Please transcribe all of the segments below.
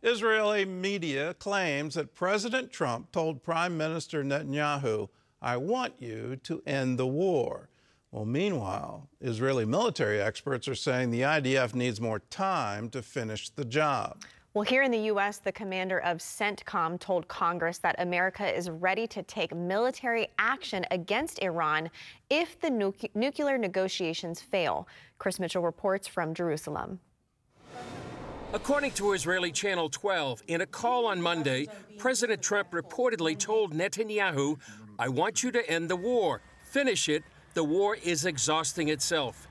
Israeli media claims that President Trump told Prime Minister Netanyahu, "I want you to end the war." Well, meanwhile, Israeli military experts are saying the IDF needs more time to finish the job. Well, here in the U.S., the commander of CENTCOM told Congress that America is ready to take military action against Iran if the nuclear negotiations fail. Chris Mitchell reports from Jerusalem. According to Israeli Channel 12, in a call on Monday, President Trump reportedly told Netanyahu, "I want you to end the war. Finish it. The war is exhausting itself."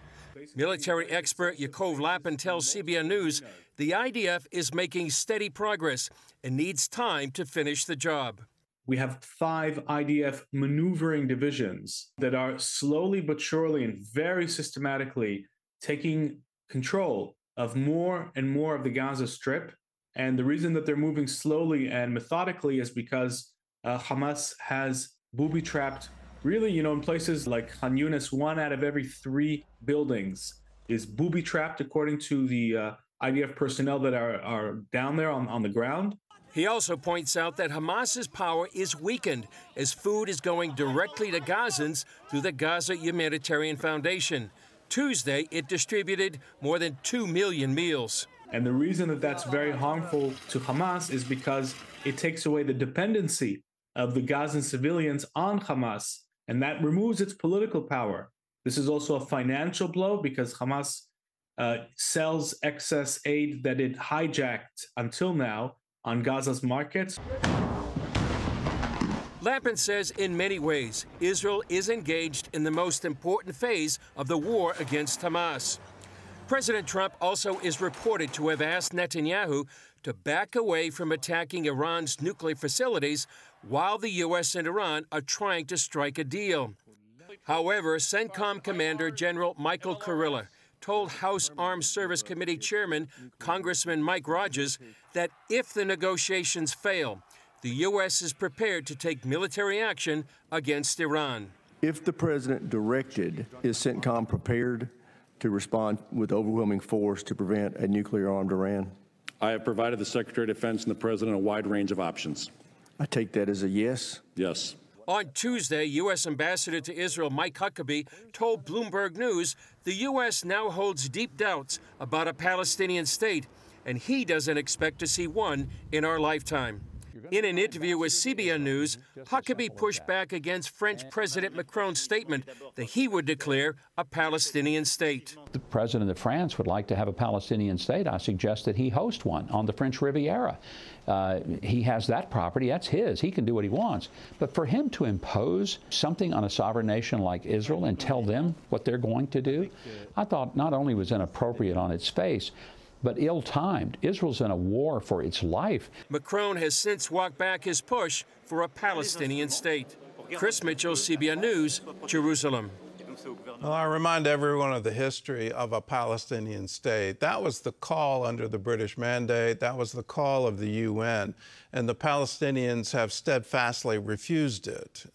Military expert Yaakov Lappin tells CBN News the IDF is making steady progress and needs time to finish the job. We have 5 IDF maneuvering divisions that are slowly but surely and very systematically taking control of more and more of the Gaza Strip. And the reason that they're moving slowly and methodically is because Hamas has booby-trapped, really, in places like Yhan Younis, 1 out of every 3 buildings is booby-trapped, according to the IDF personnel that are down there on the ground. He also points out that Hamas's power is weakened as food is going directly to Gazans through the Gaza Humanitarian Foundation. Tuesday, it distributed more than 2 million meals. And the reason that that's very harmful to Hamas is because it takes away the dependency of the Gazan civilians on Hamas, and that removes its political power. This is also a financial blow because Hamas sells excess aid that it hijacked until now on Gaza's markets. Lappin says in many ways, Israel is engaged in the most important phase of the war against Hamas. President Trump also is reported to have asked Netanyahu to back away from attacking Iran's nuclear facilities while the U.S. and Iran are trying to strike a deal. However, CENTCOM Commander General Michael Kurilla told House Armed Service Committee Chairman Congressman Mike Rogers that if the negotiations fail, the U.S. is prepared to take military action against Iran. If the president directed, is CENTCOM prepared to respond with overwhelming force to prevent a nuclear-armed Iran? I have provided the Secretary of Defense and the President a wide range of options. I take that as a yes? Yes. On Tuesday, U.S. Ambassador to Israel Mike Huckabee told Bloomberg News the U.S. now holds deep doubts about a Palestinian state, and he doesn't expect to see one in our lifetime. In an interview with CBN News, Huckabee pushed back against French President Macron's statement that he would declare a Palestinian state. The president of France would like to have a Palestinian state. I suggest that he host one on the French Riviera. He has that property. That's his. He can do what he wants. But for him to impose something on a sovereign nation like Israel and tell them what they're going to do, I thought not only was inappropriate on its face, but ill-timed. Israel's in a war for its life. Macron has since walked back his push for a Palestinian state. Chris Mitchell, CBN News, Jerusalem. Well, I remind everyone of the history of a Palestinian state. That was the call under the British Mandate. That was the call of the UN. And the Palestinians have steadfastly refused it.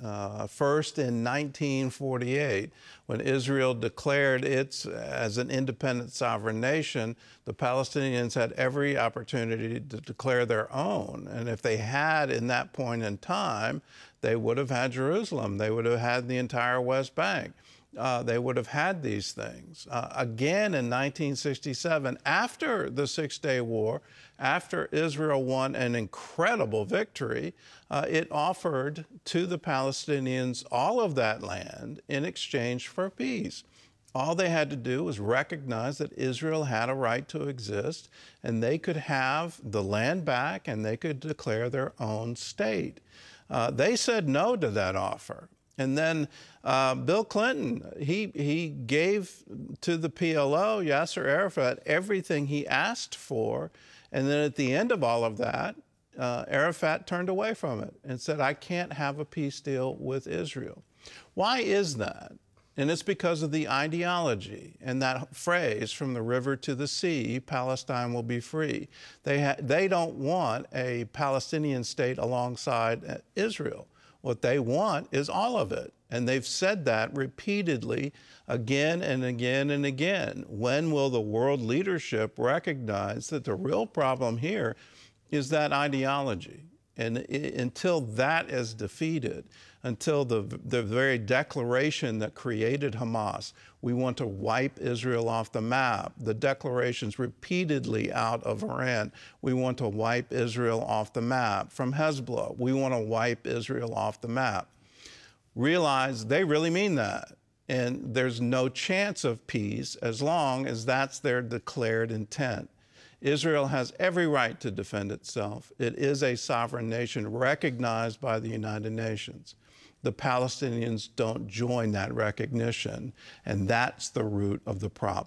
First in 1948, when Israel declared as an independent sovereign nation, the Palestinians had every opportunity to declare their own. And if they had in that point in time, they would have had Jerusalem. They would have had the entire West Bank. They would have had these things. Again in 1967, after the Six-Day War, after Israel won an incredible victory, it offered to the Palestinians all of that land in exchange for peace. All they had to do was recognize that Israel had a right to exist, and they could have the land back, and they could declare their own state. They said no to that offer. And then Bill Clinton, he gave to the PLO, Yasser Arafat, everything he asked for. And then at the end of all of that, Arafat turned away from it and said, "I can't have a peace deal with Israel." Why is that? And it's because of the ideology and that phrase, "from the river to the sea, Palestine will be free." They don't want a Palestinian state alongside Israel. What they want is all of it. And they've said that repeatedly again and again and again. When will the world leadership recognize that the real problem here is that ideology? And until that is defeated, until the very declaration that created Hamas, we want to wipe Israel off the map. The declarations repeatedly out of Iran, we want to wipe Israel off the map. From Hezbollah, we want to wipe Israel off the map. Realize they really mean that. And there's no chance of peace as long as that's their declared intent. Israel has every right to defend itself. It is a sovereign nation recognized by the United Nations. The Palestinians don't join that recognition, and that's the root of the problem.